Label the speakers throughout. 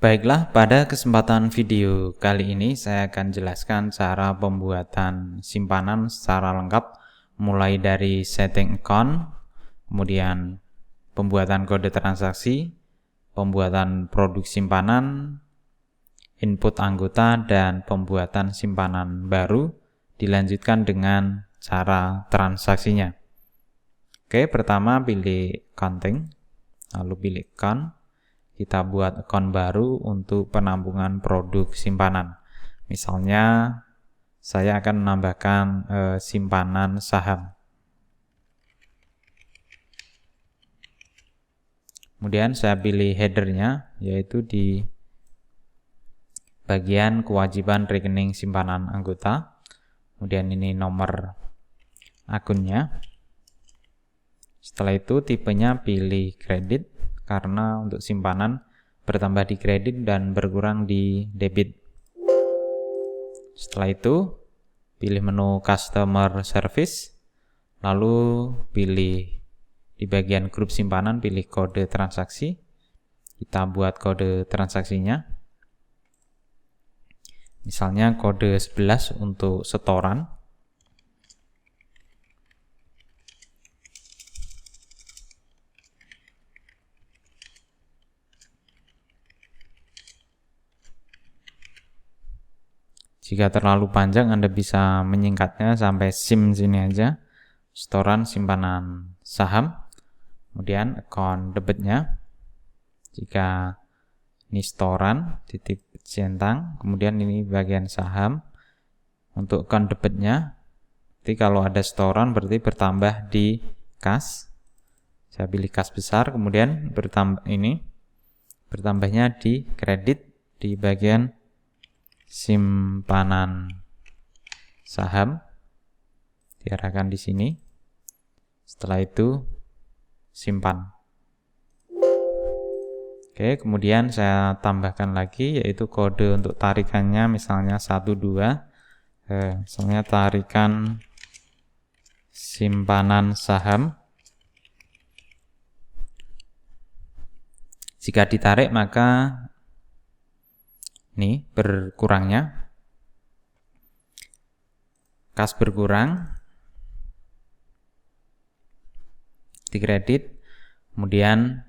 Speaker 1: Baiklah, pada kesempatan video kali ini saya akan jelaskan cara pembuatan simpanan secara lengkap, mulai dari setting account, kemudian pembuatan kode transaksi, pembuatan produk simpanan, input anggota, dan pembuatan simpanan baru, dilanjutkan dengan cara transaksinya. Oke, pertama pilih accounting, lalu pilih account. Kita buat akun baru untuk penampungan produk simpanan. Misalnya saya akan menambahkan simpanan saham. Kemudian saya pilih headernya, yaitu di bagian kewajiban rekening simpanan anggota. Kemudian ini nomor akunnya. Setelah itu tipenya pilih kredit, karena untuk simpanan bertambah di kredit dan berkurang di debit. Setelah itu pilih menu customer service, lalu pilih di bagian grup simpanan, pilih kode transaksi. Kita buat kode transaksinya, misalnya kode 11 untuk setoran. Jika terlalu panjang, Anda bisa menyingkatnya sampai SIM sini aja. Setoran simpanan saham. Kemudian account debitnya. Jika ini setoran, titik centang. Kemudian ini bagian saham. Untuk account debitnya, jadi kalau ada setoran berarti bertambah di kas. Saya pilih kas besar. Kemudian bertambahnya di kredit di bagian simpanan saham, diarahkan di sini. Setelah itu simpan. Oke, kemudian saya tambahkan lagi, yaitu kode untuk tarikannya, misalnya 12. Misalnya tarikan simpanan saham. Jika ditarik maka ini berkurangnya, kas berkurang di kredit, kemudian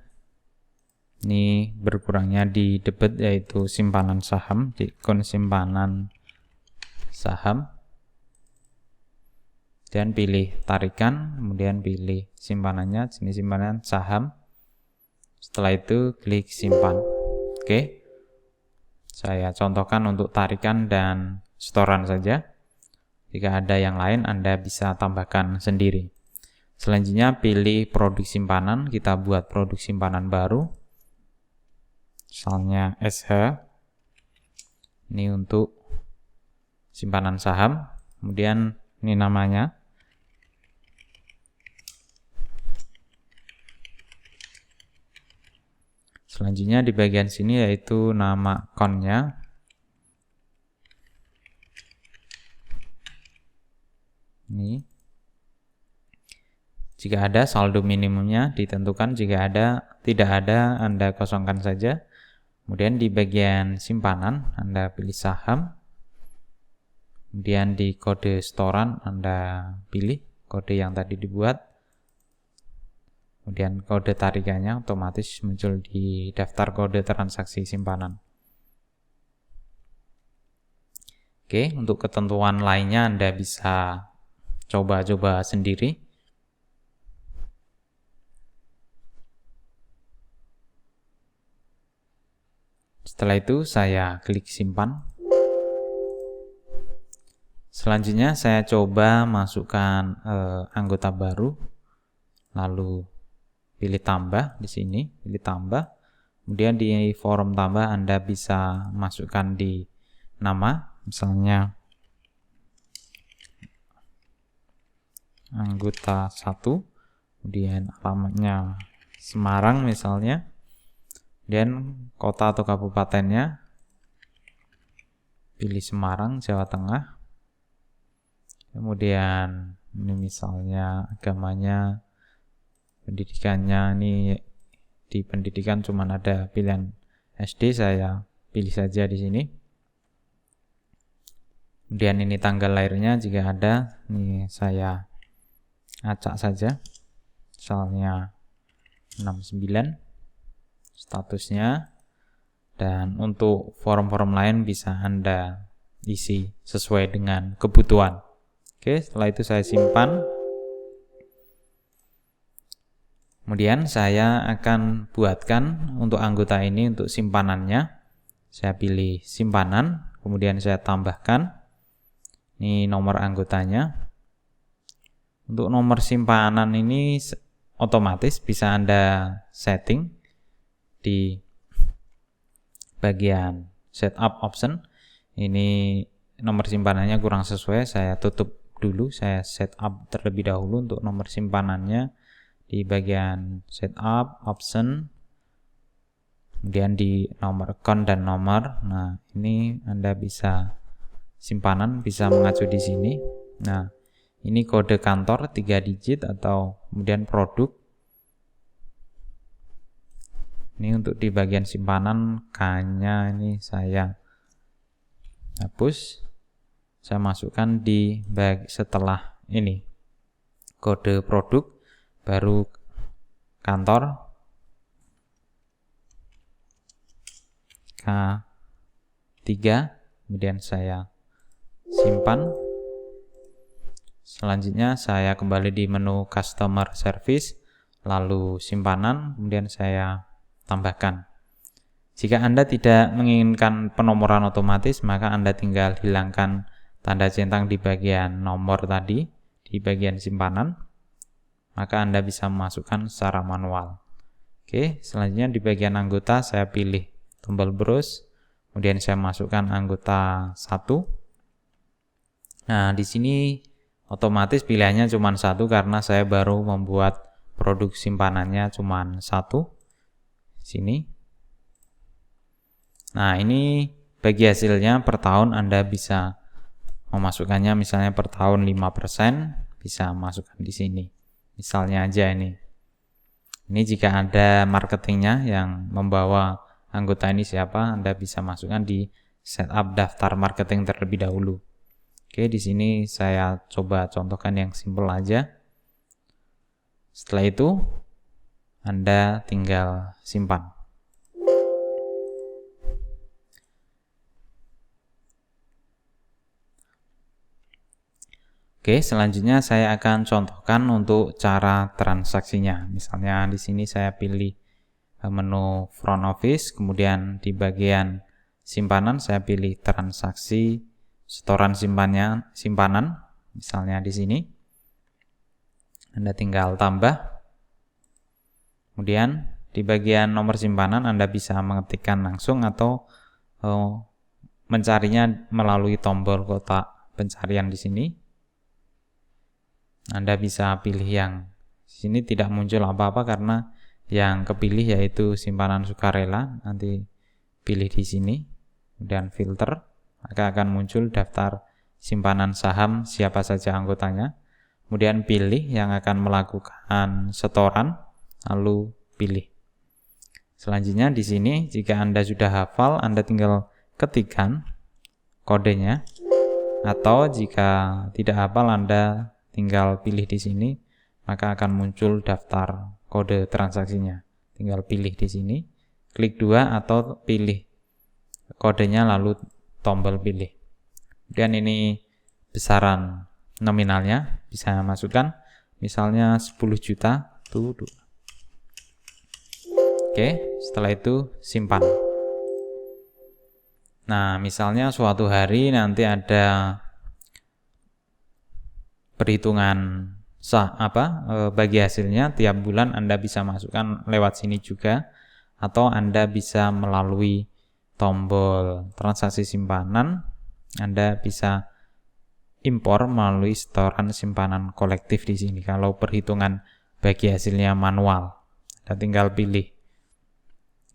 Speaker 1: ini berkurangnya di debit, yaitu simpanan saham, di akun simpanan saham, dan pilih tarikan, kemudian pilih simpanannya, jenis simpanan saham. Setelah itu klik simpan. Oke. Saya contohkan untuk tarikan dan setoran saja. Jika ada yang lain, Anda bisa tambahkan sendiri. Selanjutnya pilih produk simpanan. Kita buat produk simpanan baru. Misalnya SH. Ini untuk simpanan saham. Kemudian ini namanya. Selanjutnya di bagian sini yaitu nama account-nya. Ini. Jika ada saldo minimumnya ditentukan, jika tidak ada Anda kosongkan saja. Kemudian di bagian simpanan Anda pilih saham. Kemudian di kode setoran Anda pilih kode yang tadi dibuat. Kemudian kode tarikannya otomatis muncul di daftar kode transaksi simpanan. Oke, untuk ketentuan lainnya Anda bisa coba-coba sendiri. Setelah itu saya klik simpan. Selanjutnya saya coba masukkan anggota baru, lalu pilih tambah di sini, pilih tambah. Kemudian di form tambah Anda bisa masukkan di nama, misalnya anggota 1, kemudian alamatnya Semarang misalnya, dan kota atau kabupatennya pilih Semarang, Jawa Tengah. Kemudian ini misalnya agamanya, pendidikannya, ini di pendidikan cuma ada pilihan SD saya pilih saja di sini. Kemudian ini tanggal lahirnya jika ada, ini saya acak saja. Misalnya 69 statusnya, dan untuk form-form lain bisa Anda isi sesuai dengan kebutuhan. Oke, setelah itu saya simpan. Kemudian saya akan buatkan untuk anggota ini untuk simpanannya. Saya pilih simpanan, kemudian saya tambahkan ini nomor anggotanya. Untuk nomor simpanan ini otomatis bisa Anda setting di bagian setup option. Ini nomor simpanannya kurang sesuai, saya tutup dulu, saya setup terlebih dahulu untuk nomor simpanannya di bagian setup option, kemudian di nomor account dan nomor. Nah, ini Anda bisa simpanan bisa mengacu di sini. Nah, ini kode kantor 3 digit atau kemudian produk. Ini untuk di bagian simpanan K-nya ini saya hapus. Saya masukkan di setelah ini kode produk, baru kantor K3, kemudian saya simpan. Selanjutnya saya kembali di menu customer service, lalu simpanan, kemudian saya tambahkan. Jika Anda tidak menginginkan penomoran otomatis, maka Anda tinggal hilangkan tanda centang di bagian nomor tadi, di bagian simpanan, maka Anda bisa memasukkan secara manual. Oke, selanjutnya di bagian anggota saya pilih tombol browse, kemudian saya masukkan anggota 1. Nah, di sini otomatis pilihannya cuma 1 karena saya baru membuat produk simpanannya cuma 1. Sini. Nah, ini bagi hasilnya per tahun Anda bisa memasukkannya, misalnya per tahun 5%, bisa masukkan di sini. Misalnya aja ini. Ini jika ada marketingnya yang membawa anggota ini siapa, Anda bisa masukkan di setup daftar marketing terlebih dahulu. Oke, di sini saya coba contohkan yang simple aja. Setelah itu Anda tinggal simpan. Oke, selanjutnya saya akan contohkan untuk cara transaksinya. Misalnya di sini saya pilih menu front office, kemudian di bagian simpanan saya pilih transaksi setoran simpanan. Misalnya di sini Anda tinggal tambah. Kemudian di bagian nomor simpanan Anda bisa mengetikkan langsung atau mencarinya melalui tombol kotak pencarian di sini. Anda bisa pilih yang di sini tidak muncul apa-apa karena yang kepilih yaitu simpanan sukarela. Nanti pilih di sini, kemudian filter, maka akan muncul daftar simpanan saham siapa saja anggotanya. Kemudian pilih yang akan melakukan setoran, lalu pilih. Selanjutnya di sini jika Anda sudah hafal, Anda tinggal ketikkan kodenya, atau jika tidak hafal Anda tinggal pilih di sini, maka akan muncul daftar kode transaksinya. Tinggal pilih di sini, klik 2 atau pilih kodenya lalu tombol pilih. Dan ini besaran nominalnya bisa masukkan, misalnya 10 juta tuh. Oke, setelah itu simpan. Nah, misalnya suatu hari nanti ada perhitungan bagi hasilnya tiap bulan, Anda bisa masukkan lewat sini juga, atau Anda bisa melalui tombol transaksi simpanan, Anda bisa impor melalui setoran simpanan kolektif di sini. Kalau perhitungan bagi hasilnya manual, Anda tinggal pilih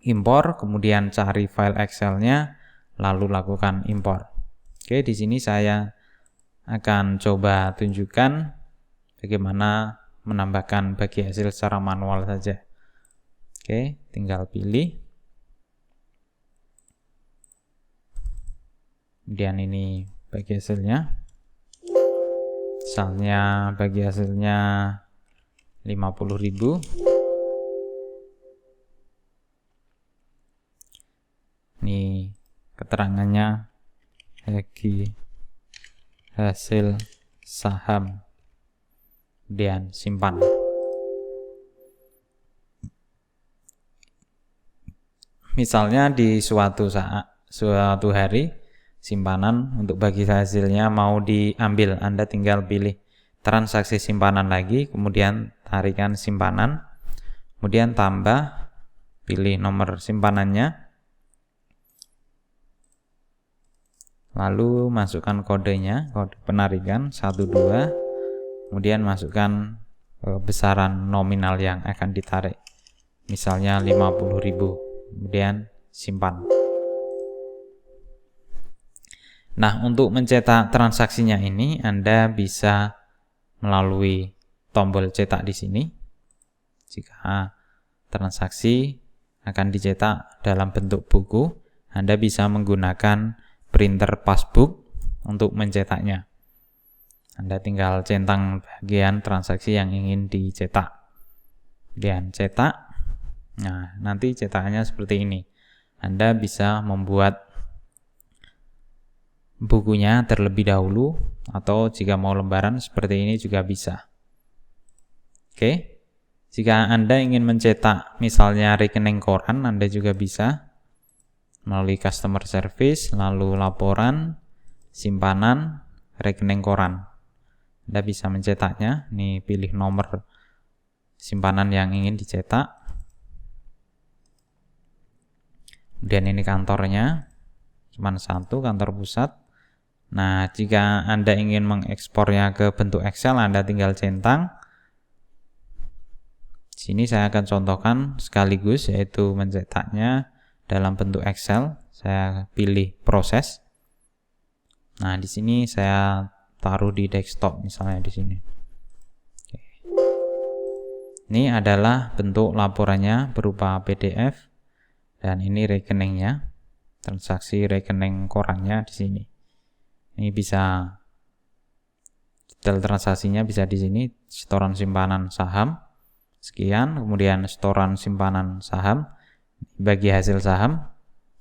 Speaker 1: impor, kemudian cari file Excel-nya, lalu lakukan impor. Oke, di sini saya akan coba tunjukkan bagaimana menambahkan bagi hasil secara manual saja. Oke, tinggal pilih. Kemudian ini bagi hasilnya. Misalnya bagi hasilnya 50.000. Ini keterangannya bagi hasil saham, kemudian simpan. Misalnya di suatu hari simpanan untuk bagi hasilnya mau diambil, Anda tinggal pilih transaksi simpanan lagi, kemudian tarikan simpanan, kemudian tambah, pilih nomor simpanannya, lalu masukkan kodenya, kode penarikan 12, kemudian masukkan besaran nominal yang akan ditarik, misalnya 50.000, kemudian simpan. Nah, untuk mencetak transaksinya ini Anda bisa melalui tombol cetak di sini. Jika transaksi akan dicetak dalam bentuk buku, Anda bisa menggunakan printer passbook untuk mencetaknya. Anda tinggal centang bagian transaksi yang ingin dicetak. Kemudian cetak. Nah, nanti cetakannya seperti ini. Anda bisa membuat bukunya terlebih dahulu, atau jika mau lembaran seperti ini juga bisa. Oke. Jika Anda ingin mencetak misalnya rekening koran, Anda juga bisa melalui customer service, lalu laporan, simpanan, rekening koran. Anda bisa mencetaknya. Ini pilih nomor simpanan yang ingin dicetak. Kemudian ini kantornya, cuma satu, kantor pusat. Nah, jika Anda ingin mengekspornya ke bentuk Excel, Anda tinggal centang. Sini saya akan contohkan sekaligus, yaitu mencetaknya dalam bentuk Excel. Saya pilih proses. Nah, di sini saya taruh di desktop, misalnya di sini. Oke. Ini adalah bentuk laporannya berupa PDF, dan ini rekeningnya, transaksi rekening korannya di sini. Ini bisa detail transaksinya bisa di sini, setoran simpanan saham sekian, kemudian setoran simpanan saham bagi hasil saham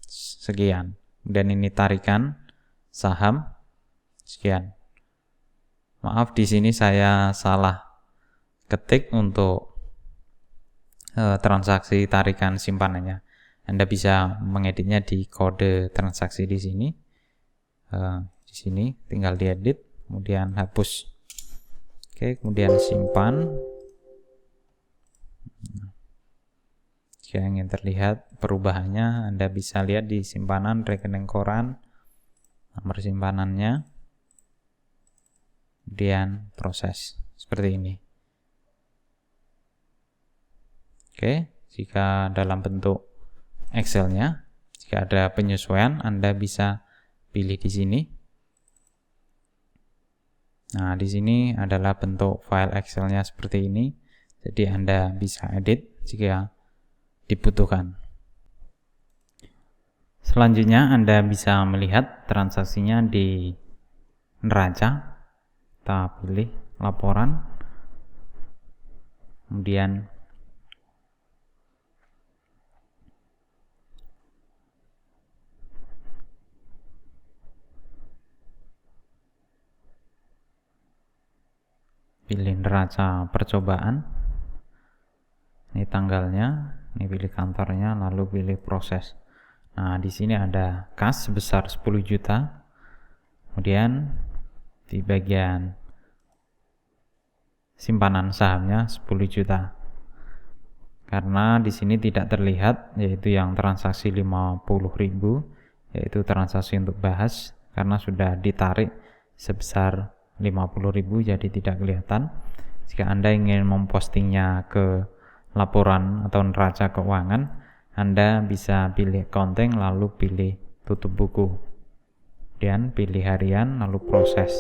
Speaker 1: sekian, dan ini tarikan saham sekian. Maaf, di sini saya salah ketik untuk transaksi tarikan simpanannya. Anda bisa mengeditnya di kode transaksi di sini. Di sini tinggal diedit, kemudian hapus. Oke, kemudian simpan. Jika ingin terlihat perubahannya, Anda bisa lihat di simpanan rekening koran, nomor simpanannya, kemudian proses seperti ini. Oke, jika dalam bentuk Excel-nya, jika ada penyesuaian, Anda bisa pilih di sini. Nah, di sini adalah bentuk file Excel-nya seperti ini. Jadi Anda bisa edit jika dibutuhkan. Selanjutnya Anda bisa melihat transaksinya di neraca. Kita pilih laporan. Kemudian pilih neraca percobaan. Ini tanggalnya, ini pilih kantornya, lalu pilih proses. Nah, di sini ada kas sebesar 10 juta. Kemudian di bagian simpanan sahamnya 10 juta. Karena di sini tidak terlihat, yaitu yang transaksi 50.000, yaitu transaksi untuk bahas, karena sudah ditarik sebesar 50.000, jadi tidak kelihatan. Jika Anda ingin mempostingnya ke laporan atau neraca keuangan, Anda bisa pilih accounting, lalu pilih tutup buku, kemudian pilih harian, lalu proses.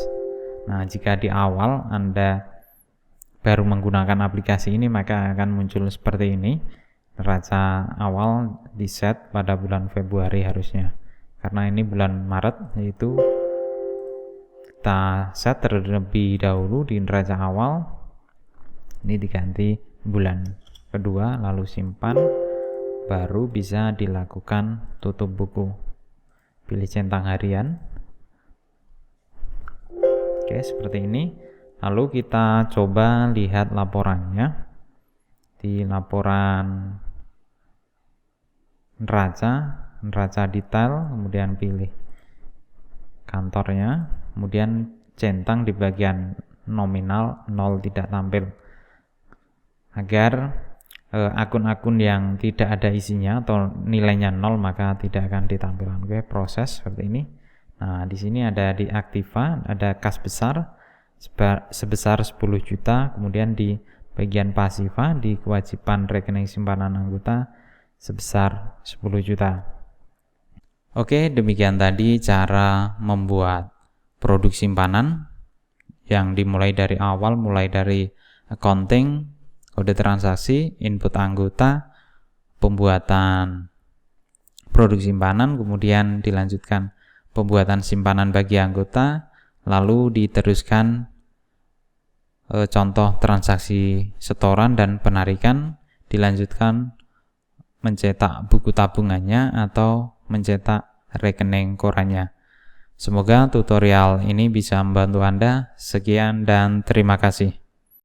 Speaker 1: Nah, jika di awal Anda baru menggunakan aplikasi ini, maka akan muncul seperti ini. Neraca awal di set pada bulan Februari harusnya. karena ini bulan Maret, yaitu kita set terlebih dahulu di neraca awal, ini diganti bulan kedua, lalu simpan, baru bisa dilakukan tutup buku. Pilih centang harian. Oke, seperti ini. Lalu kita coba lihat laporannya. Di laporan neraca detail, kemudian pilih kantornya, kemudian centang di bagian nominal 0 tidak tampil, agar akun-akun yang tidak ada isinya atau nilainya 0 maka tidak akan ditampilkan. Oke, proses seperti ini. Nah, di sini ada di aktiva, ada kas besar sebesar 10 juta, kemudian di bagian pasifa di kewajiban rekening simpanan anggota sebesar 10 juta. Oke, demikian tadi cara membuat produk simpanan yang dimulai dari awal, mulai dari accounting, kode transaksi, input anggota, pembuatan produk simpanan, kemudian dilanjutkan pembuatan simpanan bagi anggota, lalu diteruskan contoh transaksi setoran dan penarikan, dilanjutkan mencetak buku tabungannya atau mencetak rekening korannya. Semoga tutorial ini bisa membantu Anda. Sekian dan terima kasih.